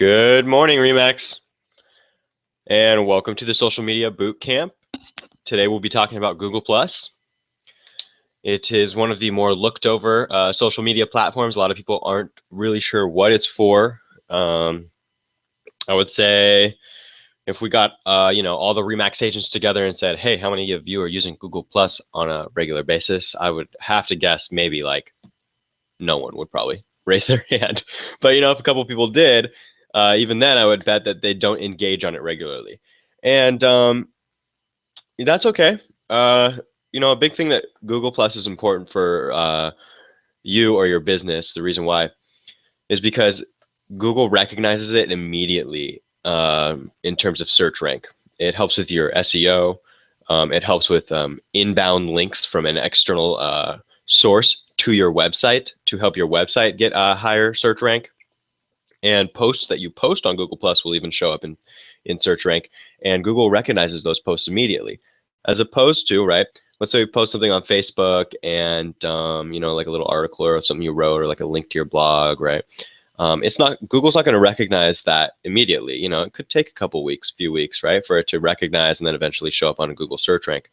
Good morning, REMAX, and welcome to the Social Media Boot Camp. Today we'll be talking about Google+. It is one of the more looked over social media platforms. A lot of people aren't really sure what it's for. I would say if we got all the REMAX agents together and said, hey, how many of you are using Google+ on a regular basis? I would have to guess maybe like no one would probably raise their hand. But if a couple of people did, even then I would bet that they don't engage on it regularly. And that's okay. A big thing that Google+ is important for you or your business, the reason why, is because Google recognizes it immediately in terms of search rank. It helps with your SEO. It helps with inbound links from an external source to your website to help your website get a higher search rank. And posts that you post on Google+ will even show up in search rank. And Google recognizes those posts immediately. As opposed to, right, let's say you post something on Facebook and, like a little article or something you wrote or like a link to your blog, right? Google's not going to recognize that immediately. It could take a couple weeks, few weeks, right, for it to recognize and then eventually show up on a Google search rank.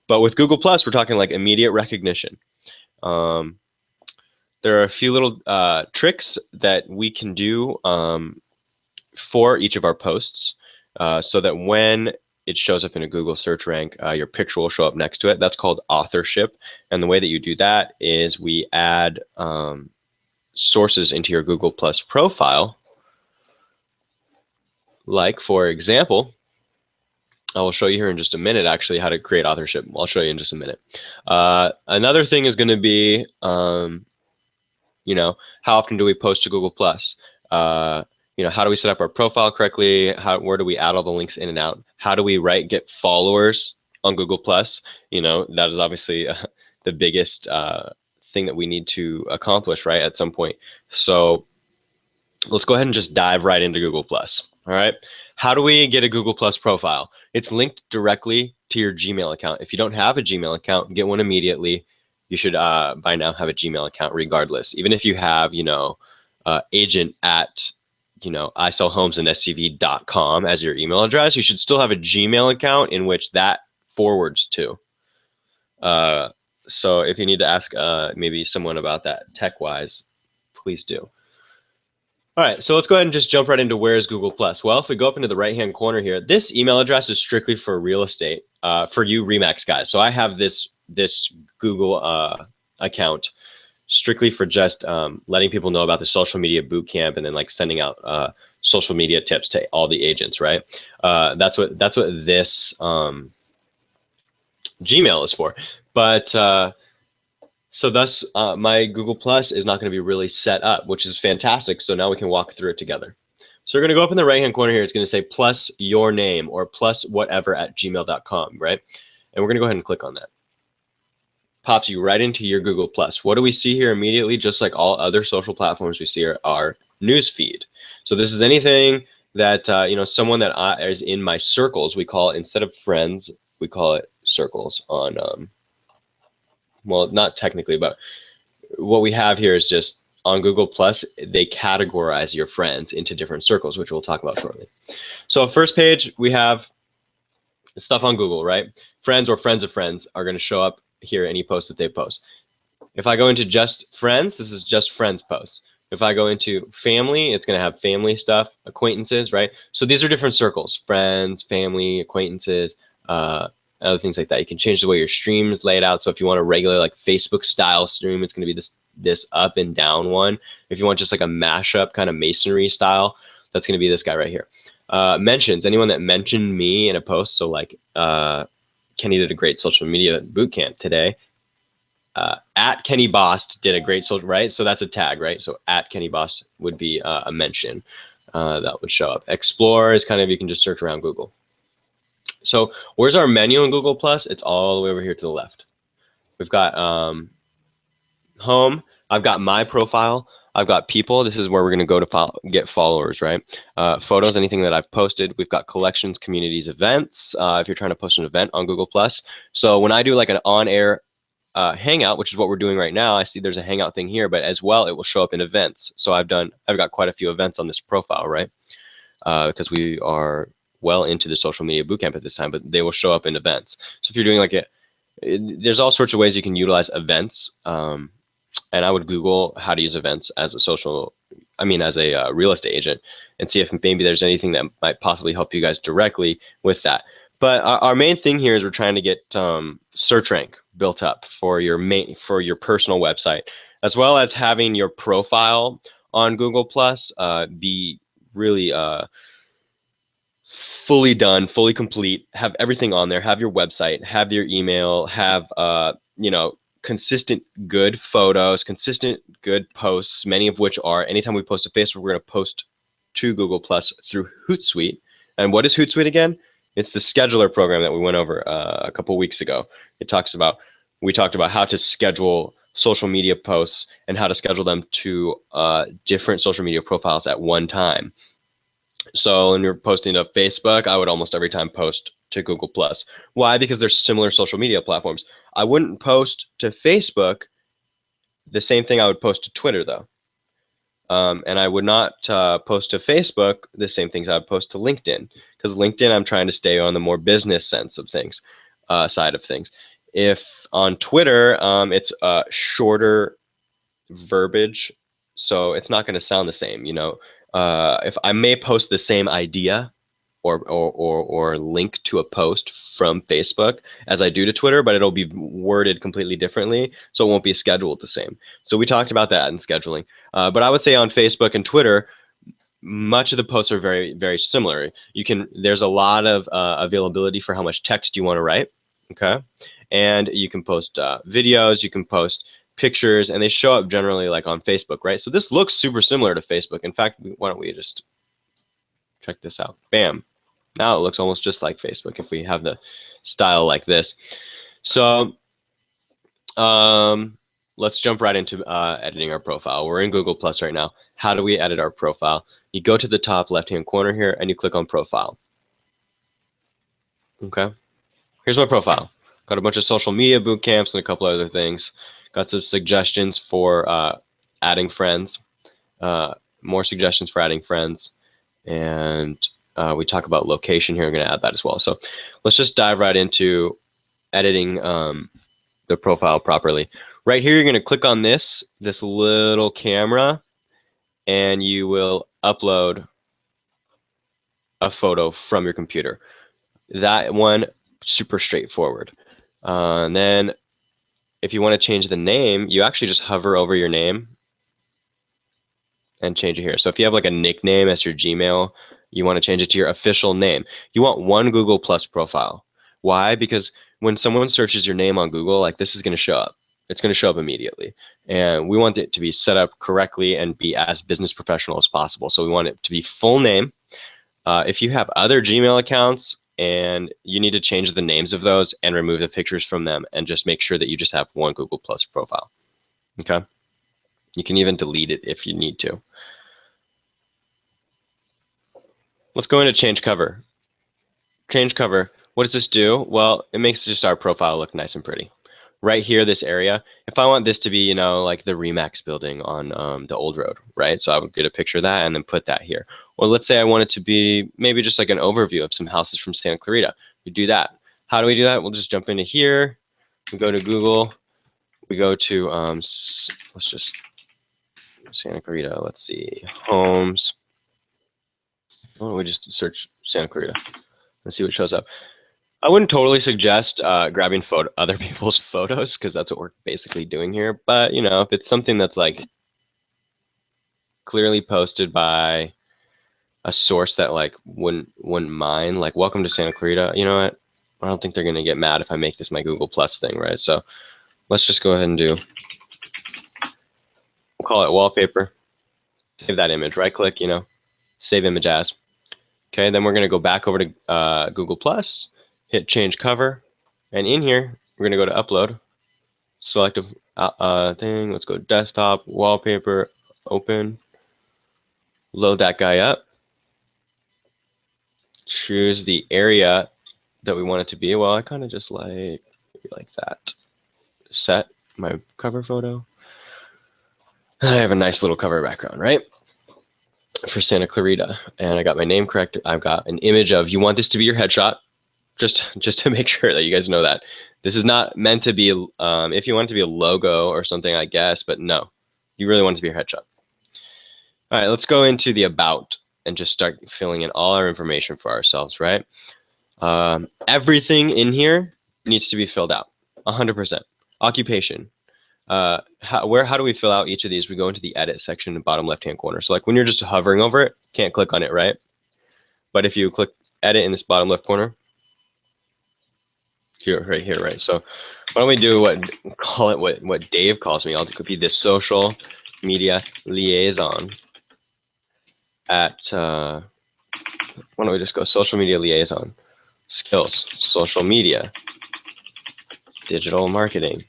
But with Google+, we're talking like immediate recognition. There are a few little tricks that we can do for each of our posts so that when it shows up in a Google search rank, your picture will show up next to it. That's called authorship. And the way that you do that is we add sources into your Google+ profile. Like, for example, I will show you here in just a minute, actually, how to create authorship. I'll show you in just a minute. Another thing is going to be, how often do we post to Google+? How do we set up our profile correctly? Where do we add all the links in and out? How do we get followers on Google+? That is obviously the biggest thing that we need to accomplish, right, at some point. So let's go ahead and just dive right into Google+. All right. How do we get a Google+ profile? It's linked directly to your Gmail account. If you don't have a Gmail account, get one immediately. You should by now have a Gmail account regardless. Even if you have, agent at, isellhomesandSCV.com as your email address, you should still have a Gmail account in which that forwards to. So if you need to ask maybe someone about that tech-wise, please do. All right, so let's go ahead and just jump right into where is Google+. Well, if we go up into the right-hand corner here, this email address is strictly for real estate, for you REMAX guys. So I have this Google account strictly for just letting people know about the social media boot camp and then like sending out social media tips to all the agents, right? That's what this Gmail is for. But so thus, my Google+ is not going to be really set up, which is fantastic. So now we can walk through it together. So we're going to go up in the right-hand corner here. It's going to say plus your name or plus whatever at gmail.com, right? And we're going to go ahead and click on that. Pops you right into your Google+. What do we see here immediately? Just like all other social platforms we see are our news feed. So this is anything that, someone that is in my circles, we call it, instead of friends, we call it circles on, well, not technically, but what we have here is just on Google+, they categorize your friends into different circles, which we'll talk about shortly. So first page, we have stuff on Google, right? Friends or friends of friends are going to show up here, any post that they post. If I go into just friends, this is just friends posts. If I go into family, it's going to have family stuff, acquaintances, right? So these are different circles: friends, family, acquaintances, other things like that. You can change the way your stream is laid out. So if you want a regular like Facebook style stream, it's going to be this up and down one. If you want just like a mashup kind of masonry style, that's going to be this guy right here. Mentions, anyone that mentioned me in a post. So like Kenny did a great social media boot camp today. At Kenny Bost did a great social, right? So that's a tag, right? So at Kenny Bost would be a mention that would show up. Explore is kind of, you can just search around Google. So where's our menu in Google+? It's all the way over here to the left. We've got home. I've got my profile. I've got people. This is where we're going to go to get followers, right? Photos, anything that I've posted. We've got collections, communities, events. If you're trying to post an event on Google+. So when I do like an on-air Hangout, which is what we're doing right now. I see there's a Hangout thing here, but as well, it will show up in events. So I've got quite a few events on this profile, right? Because we are well into the social media bootcamp at this time, but they will show up in events. So if you're doing like there's all sorts of ways you can utilize events. And I would Google how to use events as a real estate agent, and see if maybe there's anything that might possibly help you guys directly with that. But our main thing here is we're trying to get search rank built up for your personal website, as well as having your profile on Google Plus be really fully done, fully complete, have everything on there, have your website, have your email, have consistent good photos, consistent good posts, many of which are, anytime we post to Facebook, we're going to post to Google Plus through Hootsuite. And what is Hootsuite again? It's the scheduler program that we went over a couple weeks ago. We talked about how to schedule social media posts and how to schedule them to different social media profiles at one time. So when you're posting to Facebook, I would almost every time post to Google Plus. Why? Because they're similar social media platforms. I wouldn't post to Facebook the same thing I would post to Twitter, though. And I would not post to Facebook the same things I would post to LinkedIn, because LinkedIn, I'm trying to stay on the more business sense of things, side of things. If on Twitter, it's shorter verbiage, so it's not going to sound the same. If I may post the same idea or link to a post from Facebook as I do to Twitter, but it'll be worded completely differently, so it won't be scheduled the same. So we talked about that in scheduling. But I would say on Facebook and Twitter, much of the posts are very, very similar. There's a lot of availability for how much text you want to write, okay? And you can post videos, you can post pictures, and they show up generally like on Facebook, right? So this looks super similar to Facebook. In fact, why don't we just check this out? Bam. Now it looks almost just like Facebook if we have the style like this. So let's jump right into editing our profile. We're in Google Plus right now. How do we edit our profile? You go to the top left-hand corner here and you click on profile. Okay. Here's my profile. Got a bunch of social media boot camps and a couple other things. Got some suggestions for adding friends, more suggestions for adding friends, and we talk about location here. I'm going to add that as well. So let's just dive right into editing the profile properly. Right here, you're going to click on this little camera, and you will upload a photo from your computer. That one, super straightforward. And then if you want to change the name, you actually just hover over your name and change it here. So if you have like a nickname as your Gmail, you want to change it to your official name. You want one Google Plus profile. Why? Because when someone searches your name on Google, like this is going to show up. It's going to show up immediately. And we want it to be set up correctly and be as business professional as possible. So we want it to be full name. If you have other Gmail accounts and you need to change the names of those and remove the pictures from them, and just make sure that you just have one Google Plus profile. Okay. You can even delete it if you need to. Let's go into change cover. Change cover. What does this do? Well, it makes just our profile look nice and pretty. Right here, this area, if I want this to be, like the REMAX building on the old road, right? So I would get a picture of that and then put that here. Or let's say I want it to be maybe just like an overview of some houses from Santa Clarita. We do that. How do we do that? We'll just jump into here. We go to Google. We go to, let's just, Santa Clarita. Let's see, homes. Why don't we just search Santa Clarita and see what shows up? I wouldn't totally suggest grabbing other people's photos, because that's what we're basically doing here. But if it's something that's like clearly posted by a source that like wouldn't mind, like welcome to Santa Clarita, you know what? I don't think they're gonna get mad if I make this my Google Plus thing, right? So let's just go ahead and we'll call it wallpaper. Save that image. Right click, save image as. Okay, then we're gonna go back over to Google Plus. Hit change cover, and in here we're gonna go to upload, select a thing. Let's go desktop, wallpaper, open, load that guy up, choose the area that we want it to be. Well, I kind of just like maybe like that. set my cover photo. And I have a nice little cover background, right? For Santa Clarita. And I got my name correct. I've got an image of, you want this to be your headshot. Just to make sure that you guys know that. This is not meant to be, if you want it to be a logo or something, I guess, but no. You really want it to be your headshot. All right, let's go into the about and just start filling in all our information for ourselves, right? Everything in here needs to be filled out, 100%. Occupation. How do we fill out each of these? We go into the edit section in the bottom left-hand corner. So like when you're just hovering over it, can't click on it, right? But if you click edit in this bottom left corner, here, right here, right? So why don't we do what Dave calls me? I'll be this social media liaison at, why don't we just go social media liaison, skills, social media, digital marketing,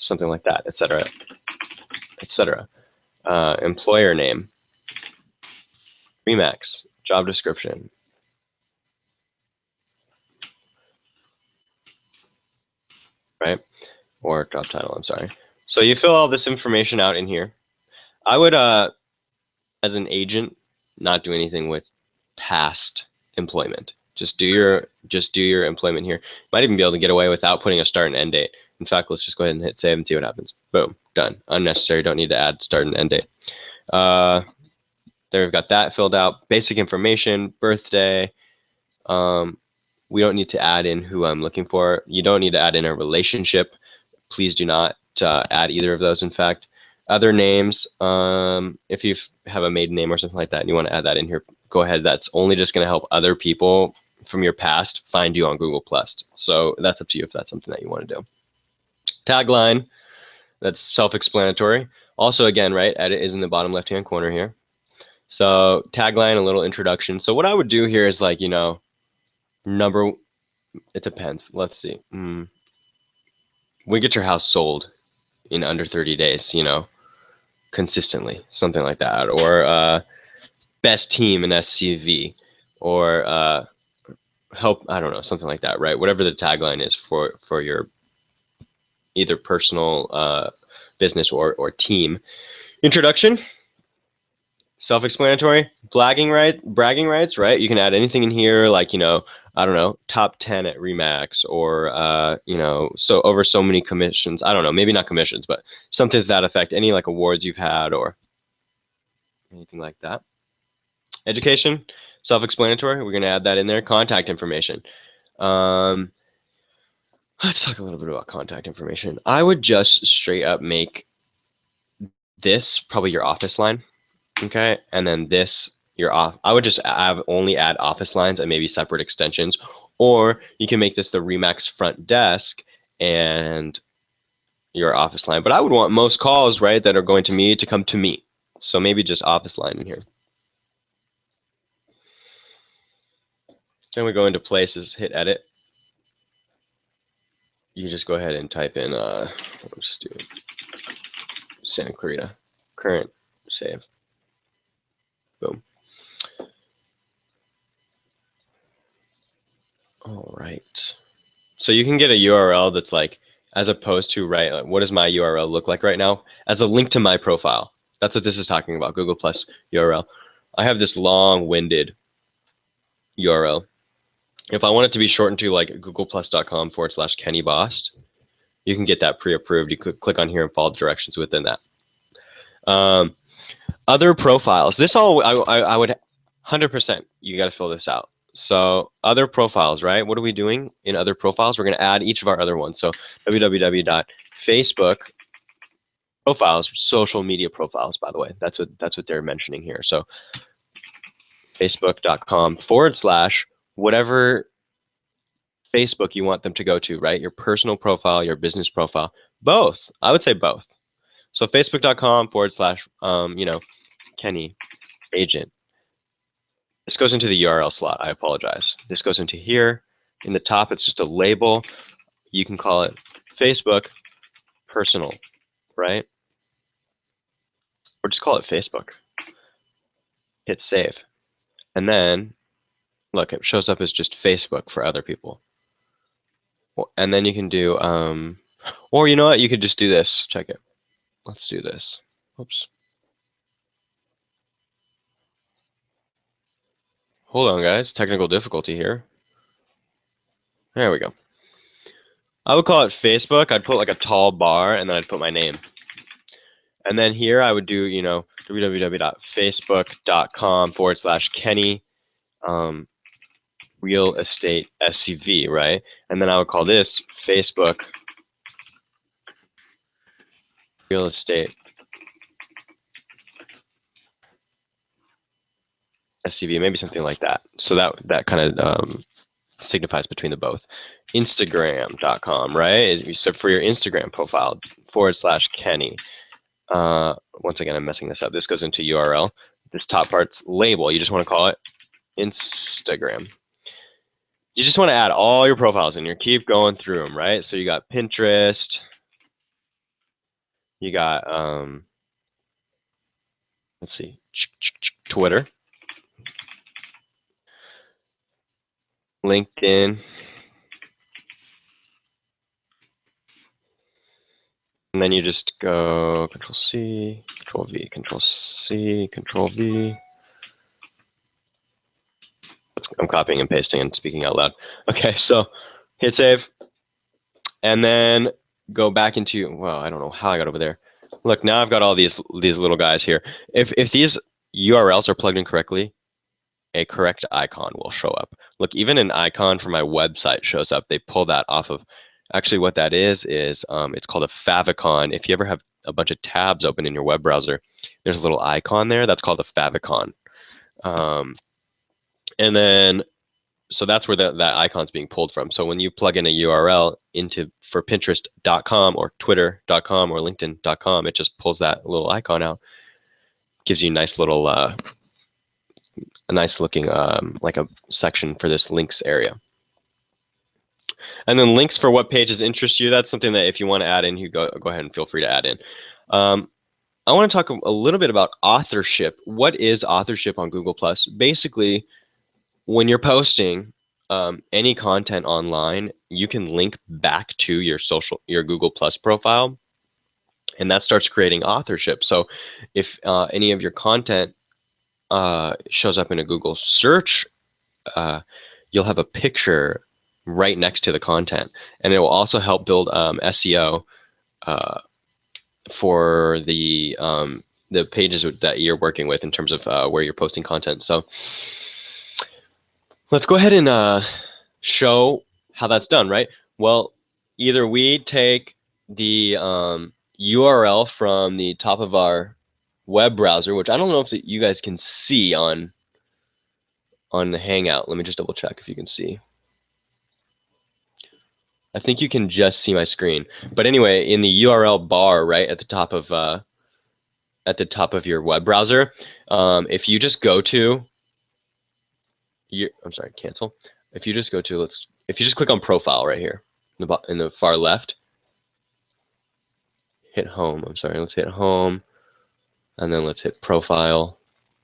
something like that, etc., etc. Employer name, REMAX, job description, right? Or job title, I'm sorry. So you fill all this information out in here. I would, as an agent, not do anything with past employment. Just do your employment here. Might even be able to get away without putting a start and end date. In fact, let's just go ahead and hit save and see what happens. Boom, done. Unnecessary, don't need to add start and end date. There we've got that filled out. Basic information, birthday. We don't need to add in who I'm looking for. You don't need to add in a relationship. Please do not add either of those, in fact. Other names, if you have a maiden name or something like that and you want to add that in here, go ahead. That's only just going to help other people from your past find you on Google+. So that's up to you if that's something that you want to do. Tagline, that's self-explanatory. Also, again, right, edit is in the bottom left-hand corner here. So tagline, a little introduction. So what I would do here is like, you know, it depends. Let's see. We get your house sold in under 30 days, you know, consistently, something like that. Or best team in SCV, or help, I don't know, something like that, right? Whatever the tagline is for your either personal business or team. Introduction, self-explanatory. Bragging rights, right? You can add anything in here, like, you know, I don't know, top 10 at REMAX, or you know, so over so many commissions. I don't know, maybe not commissions, but something to that effect. Any like awards you've had or anything like that. Education, self-explanatory. We're going to add that in there. Contact information. Let's talk a little bit about contact information. I would just straight up make this probably your office line, okay? And then this your off. I would just only add office lines and maybe separate extensions, or you can make this the REMAX front desk and your office line. But I would want most calls, right, that are going to me to come to me. So maybe just office line in here. Then we go into places, hit edit. You just go ahead and type in, let's just do Santa Clarita, current, save. Boom. All right. So you can get a URL that's like, as opposed to, right, like, what does my URL look like right now? As a link to my profile. That's what this is talking about, Google Plus URL. I have this long-winded URL. If I want it to be shortened to like googleplus.com/Kenny Bost, you can get that pre-approved. You click on here and follow the directions within that. Other profiles. This all, I would 100%, you got to fill this out. So other profiles, right? What are we doing in other profiles? We're going to add each of our other ones. So www.Facebook profiles, social media profiles, by the way. That's what they're mentioning here. So facebook.com/ whatever Facebook you want them to go to, right? Your personal profile, your business profile, both. I would say both. So facebook.com/ you know, Kenny agent. This goes into the URL slot. I apologize. This goes into here. In the top, it's just a label. You can call it Facebook personal, right? Or just call it Facebook. Hit save. And then, look, it shows up as just Facebook for other people. And then you can do Or you know what? You could just do this. Check it. Let's do this. Oops. Hold on, guys. Technical difficulty here. There we go. I would call it Facebook. I'd put like a tall bar, and then I'd put my name. And then here I would do, www.facebook.com/Kenny real estate SCV, right? And then I would call this Facebook real estate SCV, maybe something like that. So that kind of signifies between the both. Instagram.com, right? So for your Instagram profile, /Kenny. Once again, I'm messing this up. This goes into URL. This top part's label. You just want to call it Instagram. You just want to add all your profiles in here. Keep going through them, right? So you got Pinterest. You got, let's see, Twitter, LinkedIn, and then you just go Control C, Control V, Control C, Control V. I'm copying and pasting and speaking out loud. Okay, so hit save, and then go back into, well, I don't know how I got over there. Look, now I've got all these little guys here. If these URLs are plugged in correctly, a correct icon will show up. Look, even an icon for my website shows up. They pull that off of, actually what that is it's called a favicon. If you ever have a bunch of tabs open in your web browser, there's a little icon there. That's called a favicon. And then, so that's where that icon's being pulled from. So when you plug in a URL for Pinterest.com or Twitter.com or LinkedIn.com, it just pulls that little icon out, gives you a nice little, a nice looking, like a section for this links area. And then links for what pages interest you. That's something that if you want to add in, you go ahead and feel free to add in. I want to talk a little bit about authorship. What is authorship on Google+? Basically, when you're posting any content online, you can link back to your Google+ profile, and that starts creating authorship. So if any of your content shows up in a Google search, you'll have a picture right next to the content, and it will also help build SEO for the pages that you're working with in terms of where you're posting content. So let's go ahead and show how that's done, right? Well, either we take the URL from the top of our web browser, which I don't know if you guys can see on the Hangout. Let me just double check if you can see. I think you can just see my screen. But anyway, in the URL bar, right at the top of your web browser, if you just go to cancel. If you just go to if you just click on profile right here in the far left, hit home. Let's hit home, and then let's hit profile.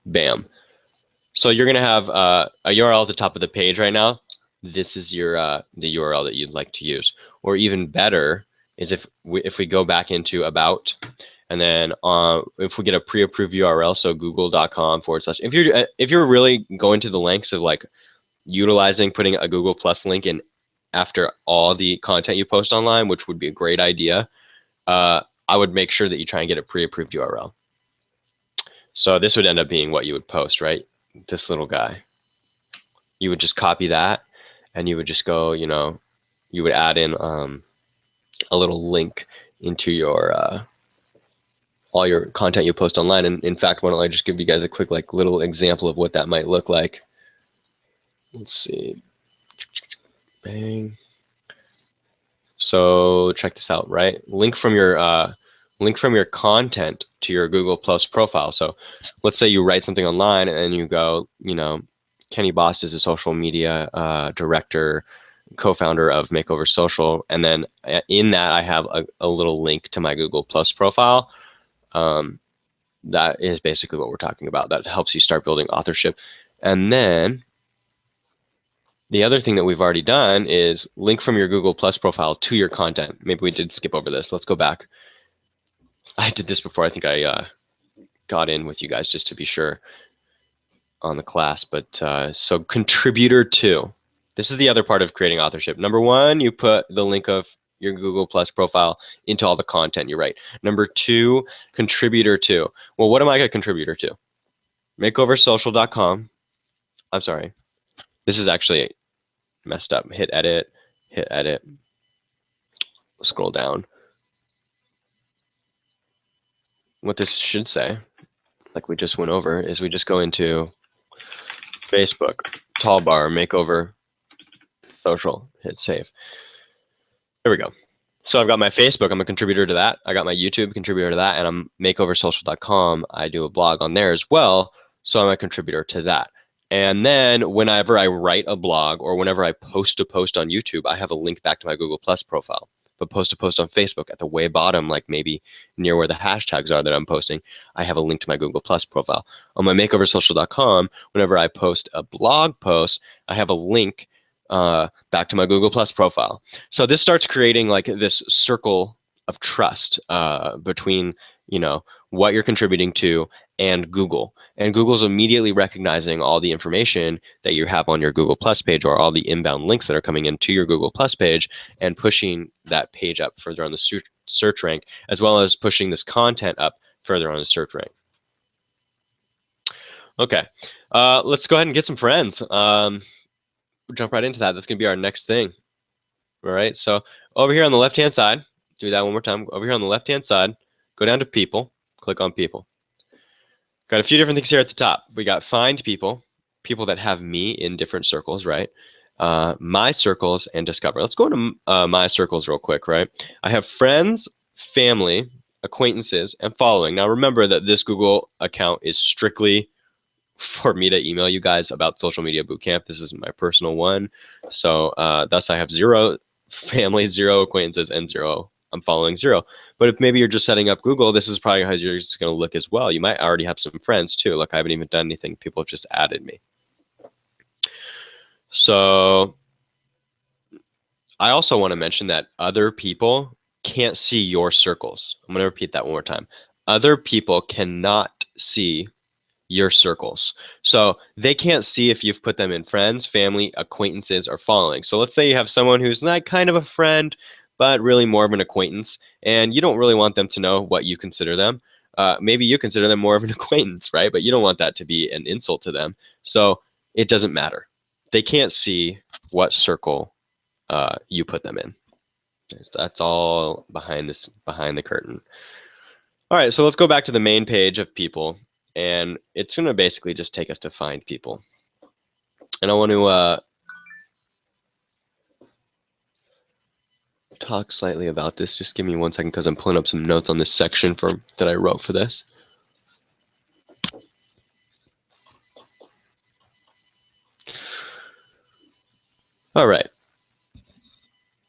Bam. So you're gonna have a URL at the top of the page right now. This is your the URL that you'd like to use. Or even better is if we go back into about, and then if we get a pre-approved URL, so google.com/. If you're really going to the lengths of like utilizing putting a Google+ link in after all the content you post online, which would be a great idea, I would make sure that you try and get a pre-approved URL. So this would end up being what you would post, right? This little guy. You would just copy that, and you would just go, you would add in a little link into your all your content you post online. And in fact, why don't I just give you guys a quick little example of what that might look like. Let's see. Bang. So check this out, right? Link from your content to your Google+ profile. So let's say you write something online and you go, Kenny Bost is a social media director, co-founder of Makeover Social. And then in that, I have a little link to my Google+ profile. That is basically what we're talking about. That helps you start building authorship. And then the other thing that we've already done is link from your Google Plus profile to your content. Maybe we did skip over this. Let's go back. I did this before. I think I got in with you guys just to be sure on the class. But so contributor 2. This is the other part of creating authorship. Number 1, you put the link of your Google Plus profile into all the content you write. Number 2, contributor 2. Well, what am I a contributor to? Makeoversocial.com. I'm sorry. This is actually messed up. Hit edit. Scroll down. What this should say, like we just went over, is we just go into Facebook, toolbar, makeover, social, hit save. There we go. So I've got my Facebook, I'm a contributor to that. I got my YouTube, contributor to that, and I'm makeoversocial.com. I do a blog on there as well, so I'm a contributor to that. And then whenever I write a blog or whenever I post a post on YouTube, I have a link back to my Google Plus profile. But post a post on Facebook at the way bottom, like maybe near where the hashtags are that I'm posting, I have a link to my Google Plus profile. On my makeoversocial.com, whenever I post a blog post, I have a link back to my Google Plus profile. So this starts creating like this circle of trust between, you know, what you're contributing to and Google. And Google's immediately recognizing all the information that you have on your Google Plus page or all the inbound links that are coming into your Google Plus page and pushing that page up further on the search rank, as well as pushing this content up further on the search rank. Okay, let's go ahead and get some friends. We'll jump right into that. That's going to be our next thing. All right, so over here on the left-hand side, do that one more time. Over here on the left-hand side, go down to people, click on people. Got a few different things here at the top. We got find people, people that have me in different circles, right? My circles and discover. Let's go into my circles real quick, right? I have friends, family, acquaintances, and following. Now remember that this Google account is strictly for me to email you guys about Social Media Bootcamp. This is my personal one. So thus I have 0 family, 0 acquaintances, and 0 I'm following 0. But if maybe you're just setting up Google, this is probably how you're just going to look as well. You might already have some friends too. Look, I haven't even done anything. People have just added me. So I also want to mention that other people can't see your circles. I'm going to repeat that one more time. Other people cannot see your circles. So they can't see if you've put them in friends, family, acquaintances, or following. So let's say you have someone who's not kind of a friend, but really more of an acquaintance, and you don't really want them to know what you consider them. Maybe you consider them more of an acquaintance, right? But you don't want that to be an insult to them. So it doesn't matter. They can't see what circle you put them in. That's all behind the curtain. All right, so let's go back to the main page of people, and it's going to basically just take us to find people. And I want to talk slightly about this. Just give me 1 second because I'm pulling up some notes on this section that I wrote for this. All right.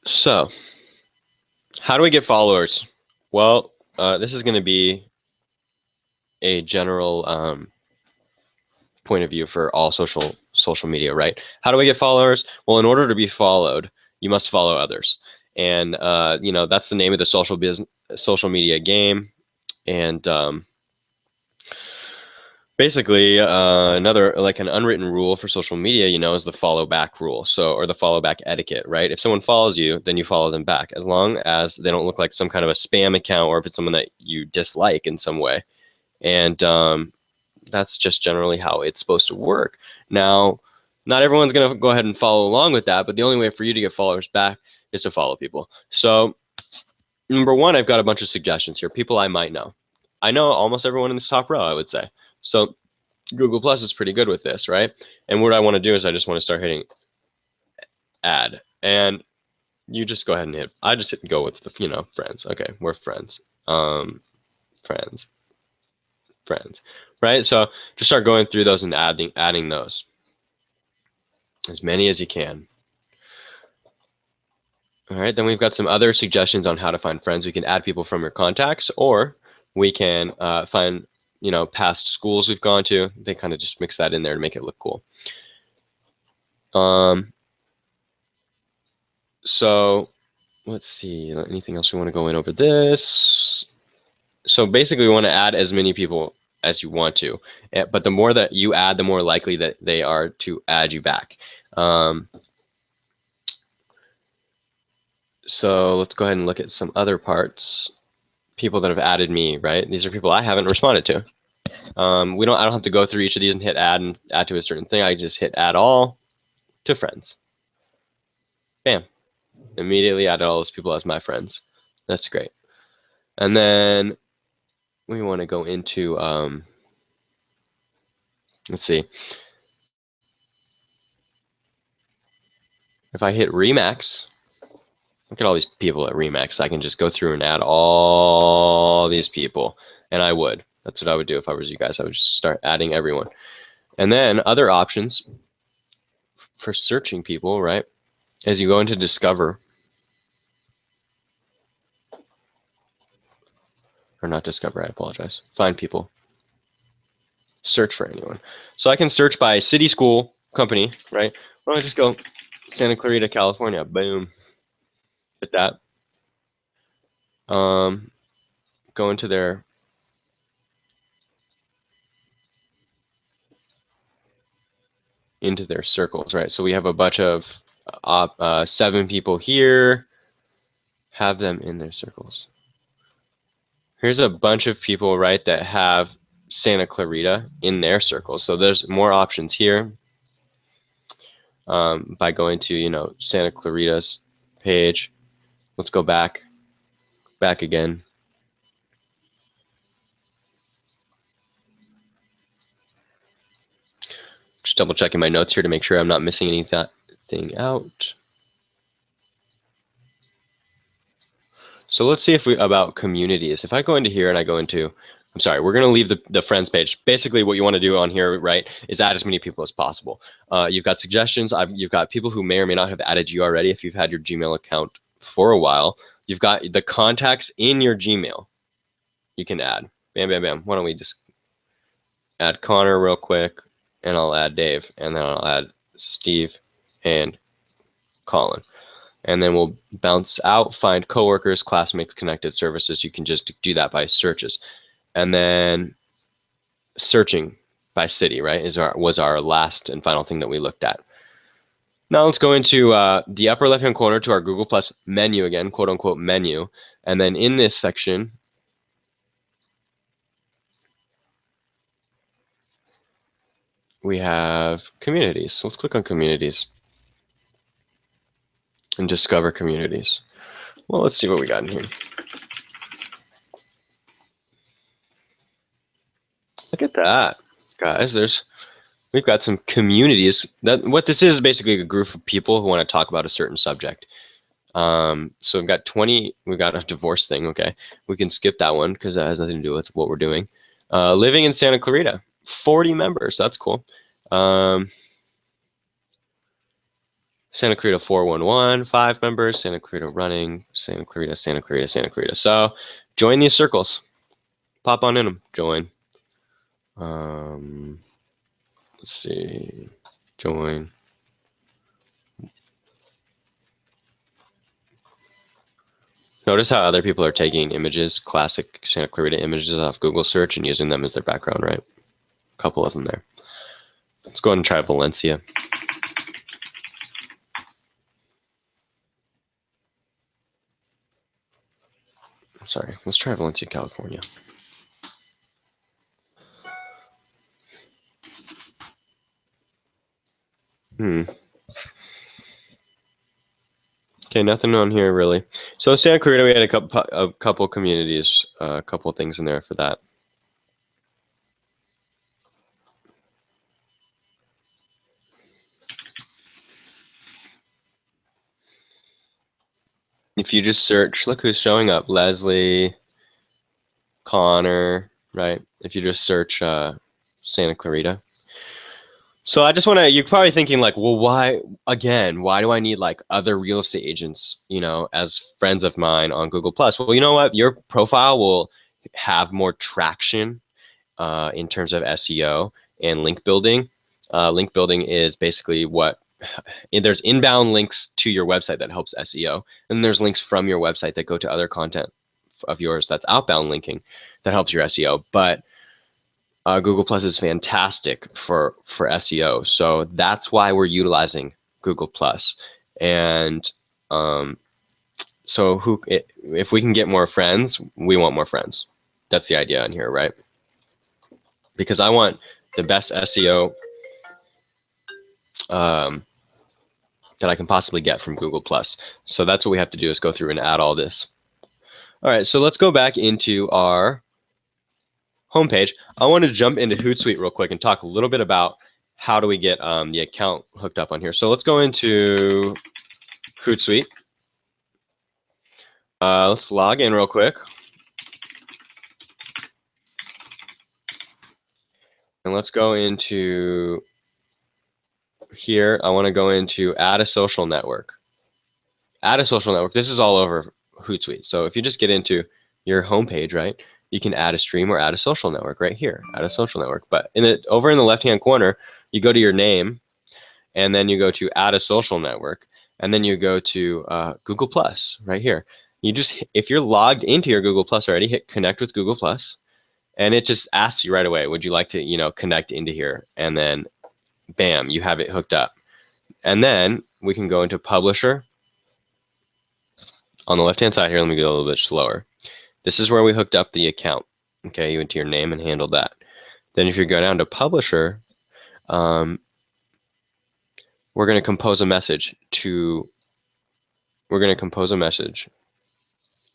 So how do we get followers? Well, this is going to be a general point of view for all social media, right? How do we get followers? Well, in order to be followed, you must follow others. And you know, that's the name of the social media game. And basically another, like an unwritten rule for social media, you know, is the follow back rule. So, or the follow back etiquette, right? If someone follows you, then you follow them back, as long as they don't look like some kind of a spam account, or if it's someone that you dislike in some way. And that's just generally how it's supposed to work. Now, not everyone's going to go ahead and follow along with that, but the only way for you to get followers back is to follow people. So number 1, I've got a bunch of suggestions here. People I might know. I know almost everyone in this top row, I would say. So Google Plus is pretty good with this, right? And what I want to do is I just want to start hitting add. And you just go ahead and hit, I just hit go with the, you know, friends. Okay, we're friends. Friends, right? So just start going through those and adding those. As many as you can. All right, then we've got some other suggestions on how to find friends. We can add people from your contacts, or we can find, you know, past schools we've gone to. They kind of just mix that in there to make it look cool. So let's see, anything else we want to go in over this? So basically we want to add as many people as you want to, but the more that you add, the more likely that they are to add you back. So let's go ahead and look at some other parts. People that have added me, right? These are people I haven't responded to. I don't have to go through each of these and hit add and add to a certain thing. I just hit add all to friends. Bam. Immediately added all those people as my friends. That's great. And then we want to go into, let's see. If I hit REMAX, look at all these people at REMAX. I can just go through and add all these people. And I would. That's what I would do if I was you guys. I would just start adding everyone. And then other options for searching people, right? As you go into Discover, or not Discover, I apologize. Find people. Search for anyone. So I can search by city, school, company, right? Why don't I just go Santa Clarita, California? Boom. Hit that. Go into their circles, right? So we have a bunch of 7 people here. Have them in their circles. Here's a bunch of people, right, that have Santa Clarita in their circles. So there's more options here. By going to, Santa Clarita's page. Let's go back again. Just double checking my notes here to make sure I'm not missing anything out. So let's see about communities. If I go into here and I go into, I'm sorry, we're going to leave the friends page. Basically what you want to do on here, right, is add as many people as possible. You've got suggestions. You've got people who may or may not have added you already if you've had your Gmail account for a while. You've got the contacts in your Gmail you can add. Bam, bam, bam. Why don't we just add Connor real quick, and I'll add Dave, and then I'll add Steve and Colin. And then we'll bounce out, find coworkers, classmates, connected services. You can just do that by searches. And then searching by city, right, was our last and final thing that we looked at. Now let's go into the upper left-hand corner to our Google Plus menu again, quote unquote menu. And then in this section, we have communities. So let's click on communities and discover communities. Well, let's see what we got in here. Look at that, guys. We've got some communities. What this is basically a group of people who want to talk about a certain subject. So we've got 20. We've got a divorce thing. Okay, we can skip that one because that has nothing to do with what we're doing. Living in Santa Clarita, 40 members. That's cool. Santa Clarita 411, 5 members. Santa Clarita running. Santa Clarita, Santa Clarita, Santa Clarita. So join these circles. Pop on in them. Join. Let's see. Join. Notice how other people are taking images, classic Santa Clarita images off Google search and using them as their background, right? A couple of them there. Let's go ahead and try Valencia. Sorry, let's try Valencia, California. Okay, nothing on here really. So Santa Clarita, we had a couple communities, a couple things in there for that. If you just search, look who's showing up: Leslie, Connor, right? If you just search Santa Clarita. So I just want to, you're probably thinking like, well, why do I need like other real estate agents, as friends of mine on Google Plus? Well, you know what? Your profile will have more traction in terms of SEO and link building. Link building is basically what there's inbound links to your website that helps SEO, and there's links from your website that go to other content of yours that's outbound linking that helps your SEO. But Google Plus is fantastic for SEO, so that's why we're utilizing Google Plus. And so if we can get more friends, we want more friends. That's the idea in here, right? Because I want the best SEO that I can possibly get from Google Plus. So that's what we have to do, is go through and add all this. All right, so let's go back into our homepage. I want to jump into Hootsuite real quick and talk a little bit about how do we get the account hooked up on here. So let's go into Hootsuite. Let's log in real quick. And let's go into here. I want to go into add a social network. Add a social network. This is all over Hootsuite. So if you just get into your homepage, right, you can add a stream or add a social network right here. Add a social network. But over in the left-hand corner, you go to your name, and then you go to add a social network, and then you go to Google Plus right here. You just, if you're logged into your Google Plus already, hit connect with Google Plus, and it just asks you right away, would you like to, connect into here? And then bam, you have it hooked up. And then we can go into publisher. On the left-hand side here, let me go a little bit slower. This is where we hooked up the account. Okay, you went to your name and handled that. Then if you go down to publisher, we're going to compose a message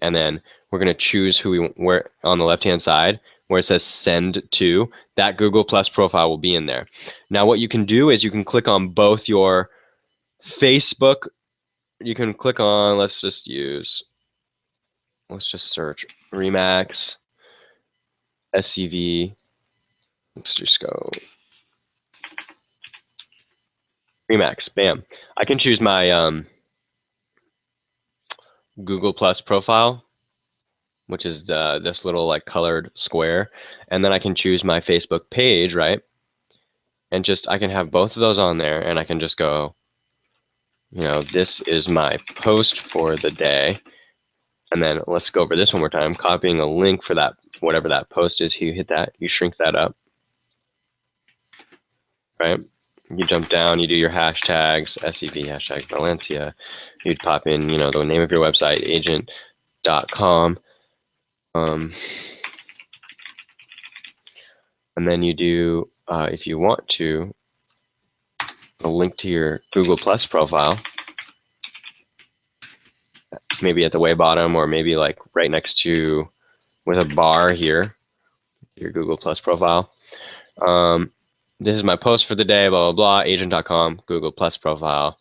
and then we're going to choose where on the left-hand side where it says send to, that Google Plus profile will be in there. Now what you can do is you can click on both your Facebook. You can click on, let's just search REMAX, SCV. Let's just go REMAX, bam. I can choose my Google Plus profile, which is this little like colored square, and then I can choose my Facebook page, right? And I can have both of those on there, and I can just go, this is my post for the day. And then let's go over this one more time, copying a link for that, whatever that post is. You hit that, you shrink that up, right? You jump down, you do your hashtags, SEV, hashtag Valencia. You'd pop in, the name of your website, agent.com. And then you do, if you want to, a link to your Google Plus profile, maybe at the way bottom, or maybe like right next to, with a bar here, your Google Plus profile. This is my post for the day, blah, blah, blah, agent.com, Google Plus profile,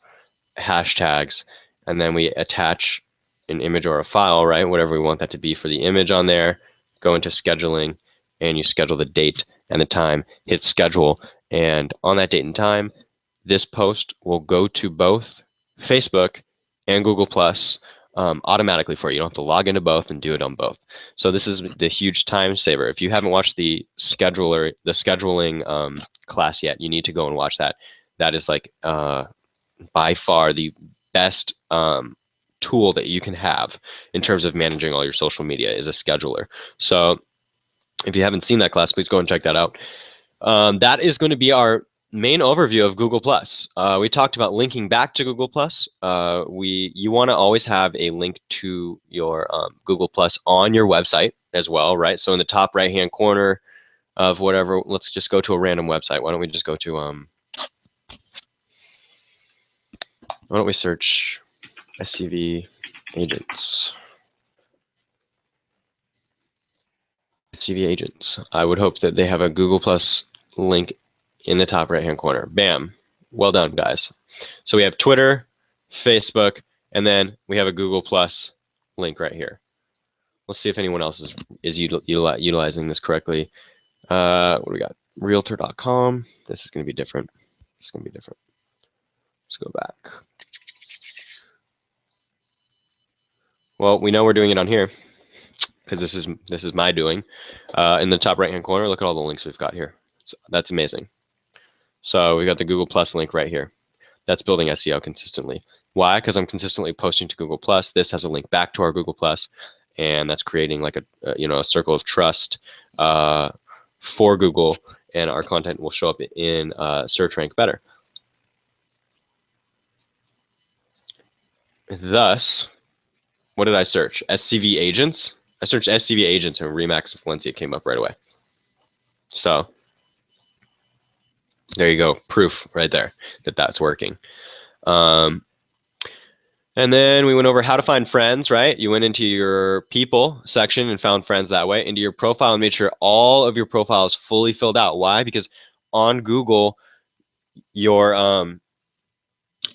hashtags, and then we attach an image or a file, right? Whatever we want that to be for the image on there, go into scheduling, and you schedule the date and the time, hit schedule, and on that date and time, this post will go to both Facebook and Google Plus automatically for you. You don't have to log into both and do it on both. So this is the huge time saver. If you haven't watched the scheduling class yet, you need to go and watch that. That is like by far the best tool that you can have in terms of managing all your social media, is a scheduler. So if you haven't seen that class, please go and check that out. That is going to be our main overview of Google Plus. We talked about linking back to Google Plus. You want to always have a link to your Google Plus on your website as well, right? So in the top right-hand corner of whatever, let's just go to a random website. Why don't we just go to, why don't we search SCV agents? SCV agents. I would hope that they have a Google Plus link in the top right-hand corner. Bam. Well done, guys. So we have Twitter, Facebook, and then we have a Google Plus link right here. Let's see if anyone else is utilizing this correctly. What do we got? Realtor.com. This is going to be different. It's going to be different. Let's go back. Well, we know we're doing it on here because this is my doing. In the top right-hand corner, look at all the links we've got here. So that's amazing. So we got the Google Plus link right here. That's building SEO consistently. Why? Because I'm consistently posting to Google Plus. This has a link back to our Google Plus, and that's creating like a circle of trust for Google, and our content will show up in search rank better. Thus, what did I search? SCV agents. I searched SCV agents, and REMAX of Valencia came up right away. So there you go, proof right there that that's working. And then we went over how to find friends, right? You went into your people section and found friends that way, into your profile, and made sure all of your profile is fully filled out. Why? Because on Google, your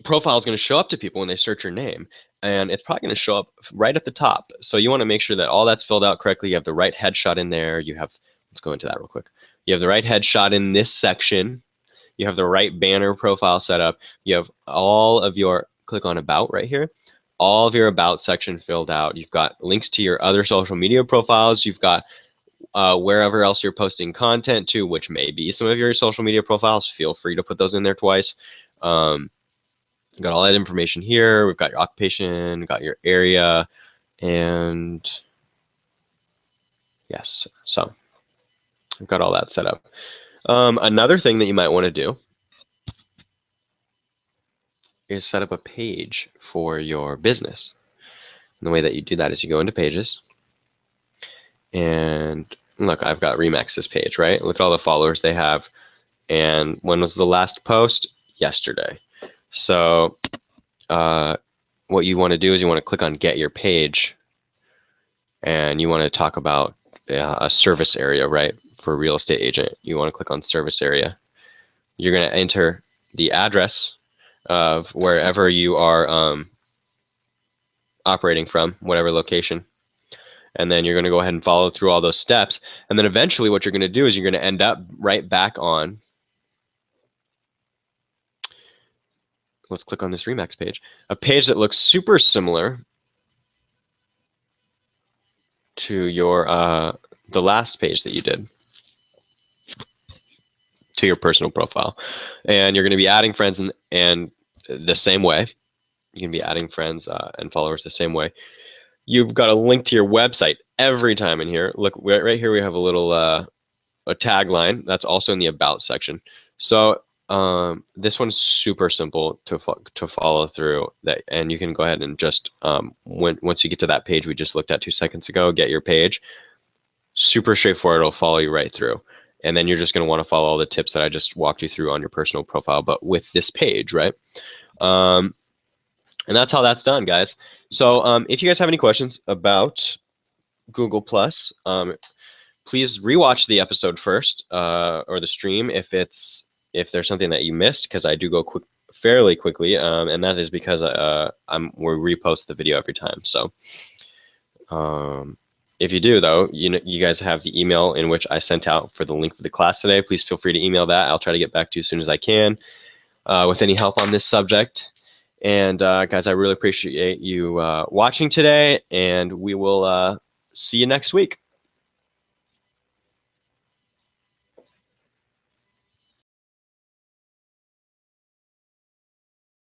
profile is going to show up to people when they search your name, and it's probably going to show up right at the top. So you want to make sure that all that's filled out correctly. You have the right headshot in there. You have, let's go into that real quick. You have the right headshot in this section. You have the right banner profile set up. You have all of your, click on about right here, all of your about section filled out. You've got links to your other social media profiles. You've got wherever else you're posting content to, which may be some of your social media profiles. Feel free to put those in there twice. We've got all that information here. We've got your occupation, we've got your area, and yes, so we've got all that set up. Another thing that you might want to do is set up a page for your business. And the way that you do that is you go into pages, and look, I've got REMAX's page, right? Look at all the followers they have. And when was the last post? Yesterday. So what you want to do is you want to click on Get Your Page, and you want to talk about a service area, right? For a real estate agent, you want to click on service area. You're going to enter the address of wherever you are operating from, whatever location. And then you're going to go ahead and follow through all those steps. And then eventually what you're going to do is you're going to end up right back on, let's click on this REMAX page, a page that looks super similar to your the last page that you did, to your personal profile. And you're going to be adding friends and the same way. You can be adding friends and followers the same way. You've got a link to your website every time in here. Look, right here we have a little a tagline that's also in the about section. So this one's super simple to follow through, that, and you can go ahead and just once you get to that page we just looked at 2 seconds ago, Get Your Page, super straightforward. It'll follow you right through, and then you're just going to want to follow all the tips that I just walked you through on your personal profile, but with this page, right? And that's how that's done, guys. So if you guys have any questions about Google Plus, please rewatch the episode first, or the stream if there's something that you missed, because I do go fairly quickly, and that is because we repost the video every time. So if you do, though, you guys have the email in which I sent out for the link for the class today. Please feel free to email that. I'll try to get back to you as soon as I can with any help on this subject. And guys, I really appreciate you watching today, and we will see you next week.